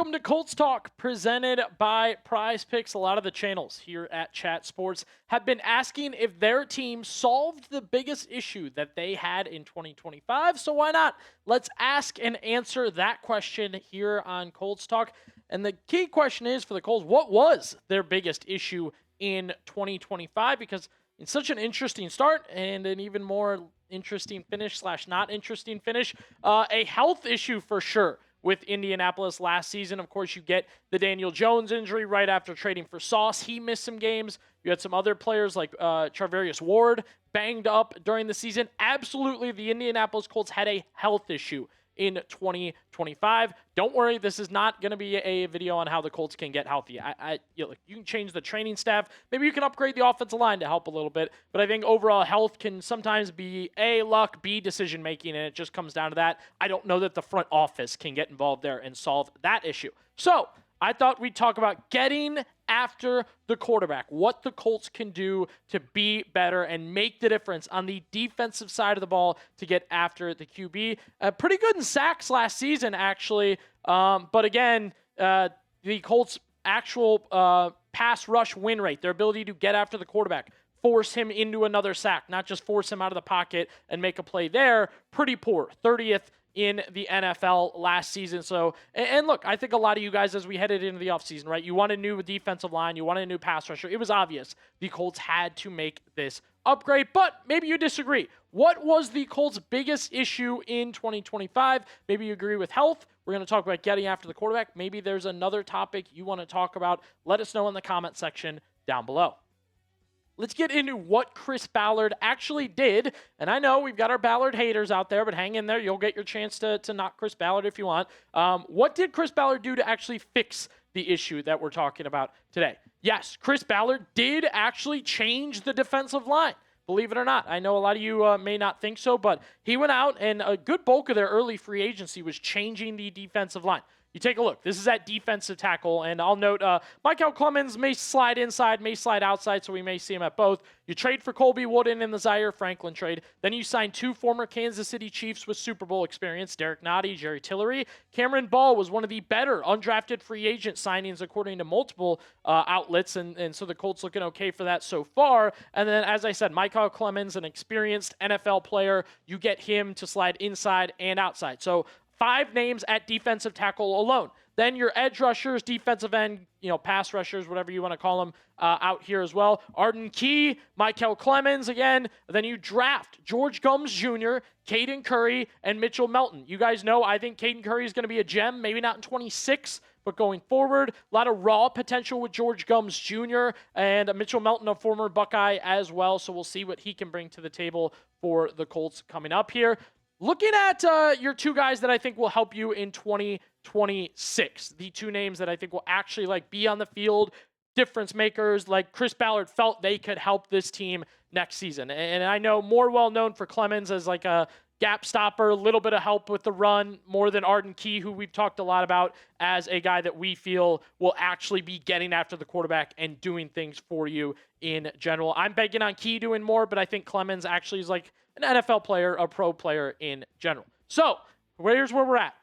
Welcome to Colts Talk, presented by Prize Picks. A lot of the channels here at Chat Sports have been asking if their team solved the biggest issue that they had in 2025. So why not? Let's ask and answer that question here on Colts Talk. And the key question is for the Colts, what was their biggest issue in 2025? Because it's such an interesting start and an even more interesting finish / not interesting finish. A health issue for sure with Indianapolis last season. Of course, you get the Daniel Jones injury right after trading for Sauce. He missed some games. You had some other players like Charvarius Ward banged up during the season. Absolutely, the Indianapolis Colts had a health issue in 2025. Don't worry, this is not going to be a video on how the Colts can get healthy. You can change the training staff. Maybe you can upgrade the offensive line to help a little bit. But I think overall health can sometimes be A, luck, B, decision-making, and it just comes down to that. I don't know that the front office can get involved there and solve that issue. So I thought we'd talk about getting after the quarterback, what the Colts can do to be better and make the difference on the defensive side of the ball to get after the QB. Pretty good in sacks last season, actually. But again, the Colts' actual pass rush win rate, their ability to get after the quarterback, force him into another sack, not just force him out of the pocket and make a play there, pretty poor. 30th in the NFL last season. So, and look, I think a lot of you guys, as we headed into the offseason, right, you want a new defensive line, you want a new pass rusher. It was obvious the Colts had to make this upgrade, but maybe you disagree. What was the Colts' biggest issue in 2025? Maybe you agree with health. We're going to talk about getting after the quarterback. Maybe there's another topic you want to talk about. Let us know in the comment section down below. Let's get into what Chris Ballard actually did. And I know we've got our Ballard haters out there, but hang in there. You'll get your chance to knock Chris Ballard if you want. What did Chris Ballard do to actually fix the issue that we're talking about today? Yes, Chris Ballard did actually change the defensive line. Believe it or not. I know a lot of you may not think so, but he went out and a good bulk of their early free agency was changing the defensive line. You take a look. This is at defensive tackle, and I'll note Micheal Clemons may slide inside, may slide outside, so we may see him at both. You trade for Colby Wooden in the Zaire Franklin trade. Then you sign two former Kansas City Chiefs with Super Bowl experience, Derrick Nnadi, Jerry Tillery. Cameron Ball was one of the better undrafted free agent signings according to multiple outlets, and so the Colts looking okay for that so far. And then, as I said, Micheal Clemons, an experienced NFL player, you get him to slide inside and outside. So 5 names at defensive tackle alone. Then your edge rushers, defensive end, pass rushers, whatever you want to call them, out here as well. Arden Key, Micheal Clemons again. Then you draft George Gumbs Jr., Caden Curry, and Micheal Melton. You guys know I think Caden Curry is going to be a gem, maybe not in 26, but going forward. A lot of raw potential with George Gumbs Jr. and Micheal Melton, a former Buckeye as well. So we'll see what he can bring to the table for the Colts coming up here. Looking at your 2 guys that I think will help you in 2026, the 2 names that I think will actually be on the field, difference makers, like Chris Ballard felt they could help this team next season. And I know more well known for Clemons as a gap stopper, a little bit of help with the run, more than Arden Key, who we've talked a lot about as a guy that we feel will actually be getting after the quarterback and doing things for you in general. I'm banking on Key doing more, but I think Clemons actually is an NFL player, a pro player in general. So here's where we're at.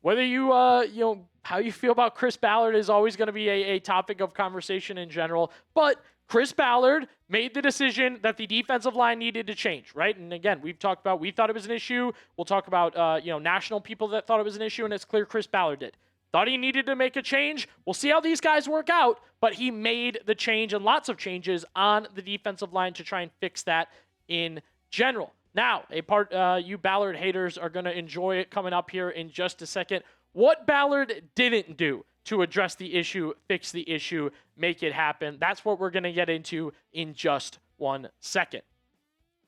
Whether you, how you feel about Chris Ballard is always going to be a topic of conversation in general. But Chris Ballard made the decision that the defensive line needed to change, right? And again, we thought it was an issue. We'll talk about, national people that thought it was an issue, and it's clear Chris Ballard did. Thought he needed to make a change. We'll see how these guys work out, but he made the change and lots of changes on the defensive line to try and fix that in general. Now, you Ballard haters are going to enjoy it coming up here in just a second. What Ballard didn't do to address the issue, fix the issue, make it happen. That's what we're going to get into in just 1 second.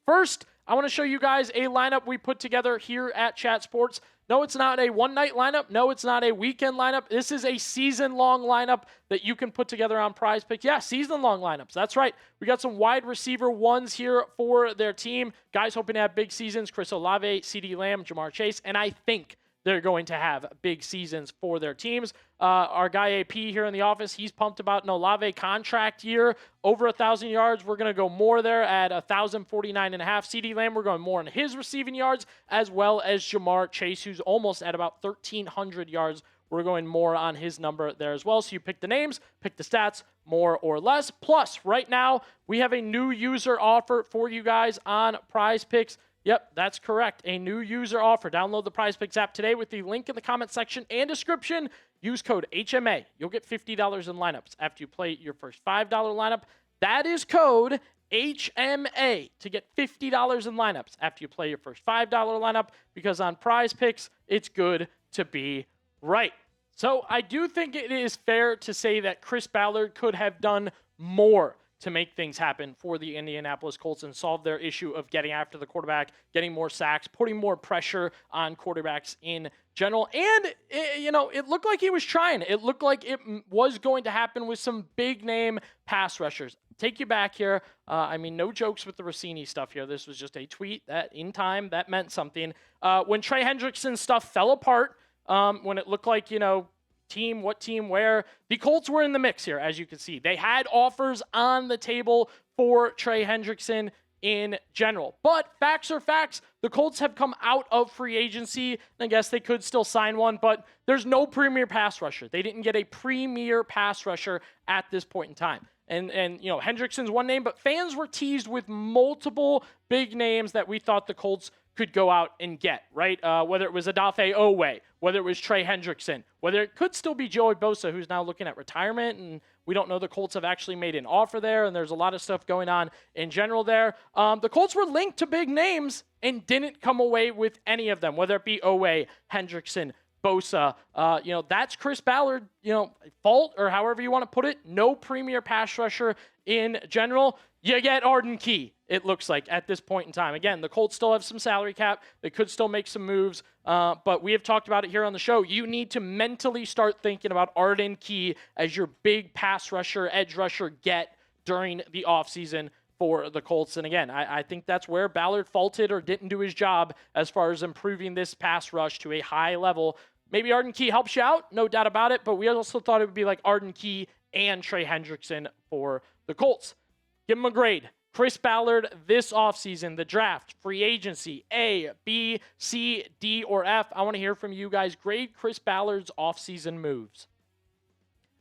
First, I want to show you guys a lineup we put together here at Chat Sports. No, it's not a one-night lineup. No, it's not a weekend lineup. This is a season-long lineup that you can put together on Prize Picks. Yeah, season-long lineups. That's right. We got some wide receiver ones here for their team. Guys hoping to have big seasons. Chris Olave, CeeDee Lamb, Jamar Chase, and I think they're going to have big seasons for their teams. Our guy AP here in the office, he's pumped about an Olave contract year, over 1,000 yards. We're going to go more there at 1,049.5. CeeDee Lamb, we're going more in his receiving yards, as well as Jamar Chase, who's almost at about 1,300 yards we're going more on his number there as well. So you pick the names, pick the stats, more or less. Plus, right now, we have a new user offer for you guys on Prize Picks. Yep, that's correct. A new user offer. Download the Prize Picks app today with the link in the comment section and description. Use code HMA. You'll get $50 in lineups after you play your first $5 lineup. That is code HMA to get $50 in lineups after you play your first $5 lineup, because on Prize Picks, it's good to be right. So I do think it is fair to say that Chris Ballard could have done more to make things happen for the Indianapolis Colts and solve their issue of getting after the quarterback, getting more sacks, putting more pressure on quarterbacks in general. And, it looked like he was trying. It looked like it was going to happen with some big-name pass rushers. Take you back here. No jokes with the Rossini stuff here. This was just a tweet that in time that meant something. When Trey Hendrickson stuff fell apart, when it looked like, what team where, the Colts were in the mix here, as you can see. They had offers on the table for Trey Hendrickson in general. But facts are facts. The Colts have come out of free agency. I guess they could still sign one, but there's no premier pass rusher. They didn't get a premier pass rusher at this point in time. And Hendrickson's one name, but fans were teased with multiple big names that we thought the Colts could go out and get, right? Whether it was Odafe Oweh, whether it was Trey Hendrickson, whether it could still be Joey Bosa, who's now looking at retirement, and we don't know the Colts have actually made an offer there, and there's a lot of stuff going on in general there. The Colts were linked to big names and didn't come away with any of them, whether it be Oweh, Hendrickson, Bosa. That's Chris Ballard, fault, or however you want to put it. No premier pass rusher in general. You get Arden Key, it looks like, at this point in time. Again, the Colts still have some salary cap. They could still make some moves, but we have talked about it here on the show. You need to mentally start thinking about Arden Key as your big pass rusher, edge rusher get during the offseason for the Colts. And again, I think that's where Ballard faulted or didn't do his job as far as improving this pass rush to a high level. Maybe Arden Key helps you out, no doubt about it, but we also thought it would be like Arden Key and Trey Hendrickson for the Colts. Give him a grade. Chris Ballard this offseason, the draft, free agency, A, B, C, D, or F. I want to hear from you guys. Grade Chris Ballard's offseason moves.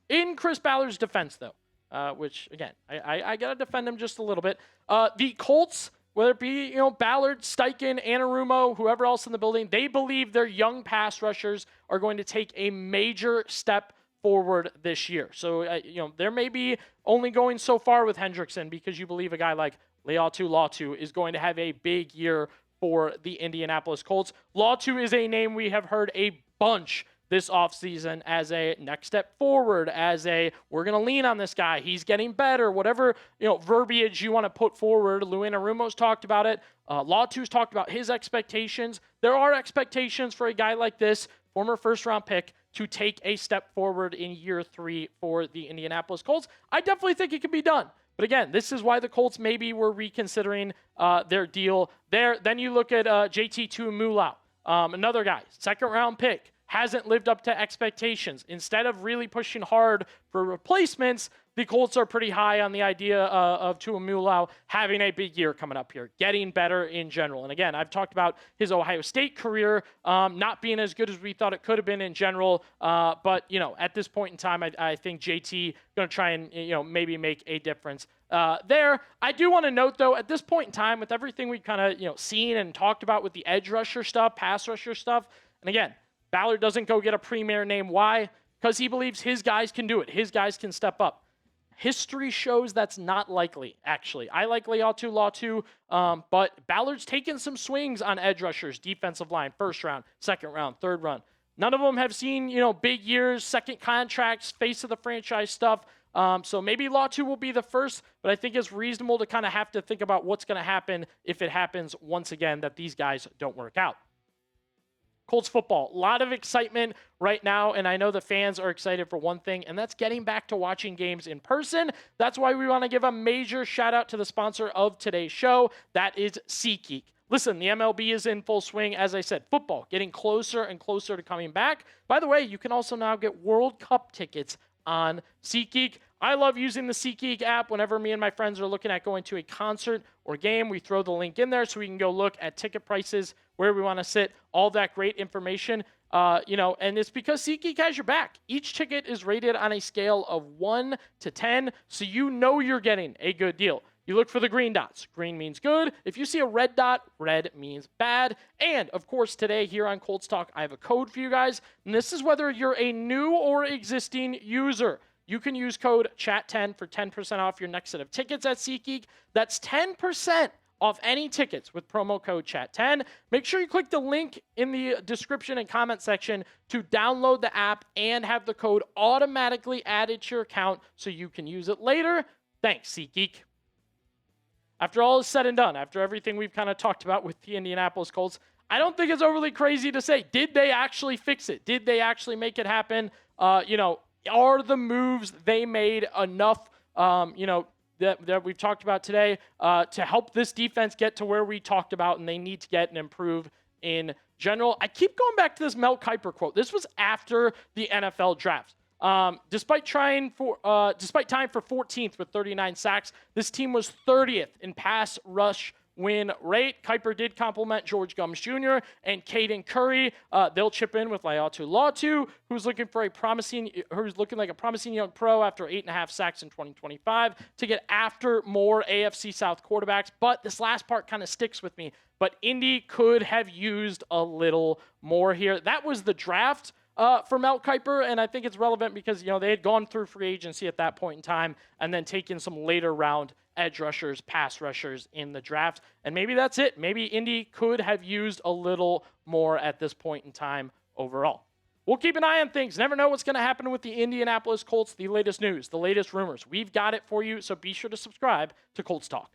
In Chris Ballard's defense, though, which, again, I got to defend him just a little bit. The Colts, whether it be, Ballard, Steichen, Anarumo, whoever else in the building, they believe their young pass rushers are going to take a major step forward this year. So, there may be only going so far with Hendrickson because you believe a guy like Laiatu Latu is going to have a big year for the Indianapolis Colts. Latu is a name we have heard a bunch this offseason as a next step forward, as a we're going to lean on this guy. He's getting better, whatever verbiage you want to put forward. Lou Anarumo's talked about it. Latu's talked about his expectations. There are expectations for a guy like this, former first-round pick, to take a step forward in year 3 for the Indianapolis Colts. I definitely think it can be done. But again, this is why the Colts maybe were reconsidering their deal there. Then you look at JT Tuimolou, another guy, second-round pick, hasn't lived up to expectations. Instead of really pushing hard for replacements, the Colts are pretty high on the idea of Tuimolou having a big year coming up here, getting better in general. And again, I've talked about his Ohio State career not being as good as we thought it could have been in general. But, at this point in time, I think JT going to try and, maybe make a difference there. I do want to note, though, at this point in time, with everything we've kind of, seen and talked about with the edge rusher stuff, pass rusher stuff, and again, Ballard doesn't go get a premier name. Why? Because he believes his guys can do it. His guys can step up. History shows that's not likely, actually. I like Laiatu Latu, but Ballard's taken some swings on edge rushers, defensive line, first round, second round, third round. None of them have seen, big years, second contracts, face of the franchise stuff. So maybe Latu will be the first, but I think it's reasonable to kind of have to think about what's going to happen if it happens once again that these guys don't work out. Colts football, a lot of excitement right now, and I know the fans are excited for one thing, and that's getting back to watching games in person. That's why we want to give a major shout out to the sponsor of today's show. That is SeatGeek. Listen, the MLB is in full swing. As I said, football getting closer and closer to coming back. By the way, you can also now get World Cup tickets on SeatGeek. I love using the SeatGeek app whenever me and my friends are looking at going to a concert or game. We throw the link in there so we can go look at ticket prices, where we want to sit, all that great information. And it's because SeatGeek has your back. Each ticket is rated on a scale of 1 to 10, so you know you're getting a good deal. You look for the green dots. Green means good. If you see a red dot, red means bad. And, of course, today here on Colts Talk, I have a code for you guys. And this is whether you're a new or existing user. You can use code CHAT10 for 10% off your next set of tickets at SeatGeek. That's 10% off any tickets with promo code CHAT10. Make sure you click the link in the description and comment section to download the app and have the code automatically added to your account so you can use it later. Thanks, SeatGeek. After all is said and done, after everything we've kind of talked about with the Indianapolis Colts, I don't think it's overly crazy to say, did they actually fix it? Did they actually make it happen? Are the moves they made enough, that we've talked about today to help this defense get to where we talked about and they need to get and improve in general? I keep going back to this Mel Kiper quote. This was after the NFL draft. Despite tying for 14th with 39 sacks, this team was 30th in pass rush win rate. Kiper did compliment George Gumbs Jr. and Caden Curry. They'll chip in with Laiatu Latu, who's looking like a promising young pro after 8.5 sacks in 2025 to get after more AFC South quarterbacks. But this last part kind of sticks with me. But Indy could have used a little more here. That was the draft for Mel Kiper, and I think it's relevant because, they had gone through free agency at that point in time and then taken some later round edge rushers, pass rushers in the draft. And maybe that's it. Maybe Indy could have used a little more at this point in time overall. We'll keep an eye on things. Never know what's going to happen with the Indianapolis Colts, the latest news, the latest rumors. We've got it for you, so be sure to subscribe to Colts Talk.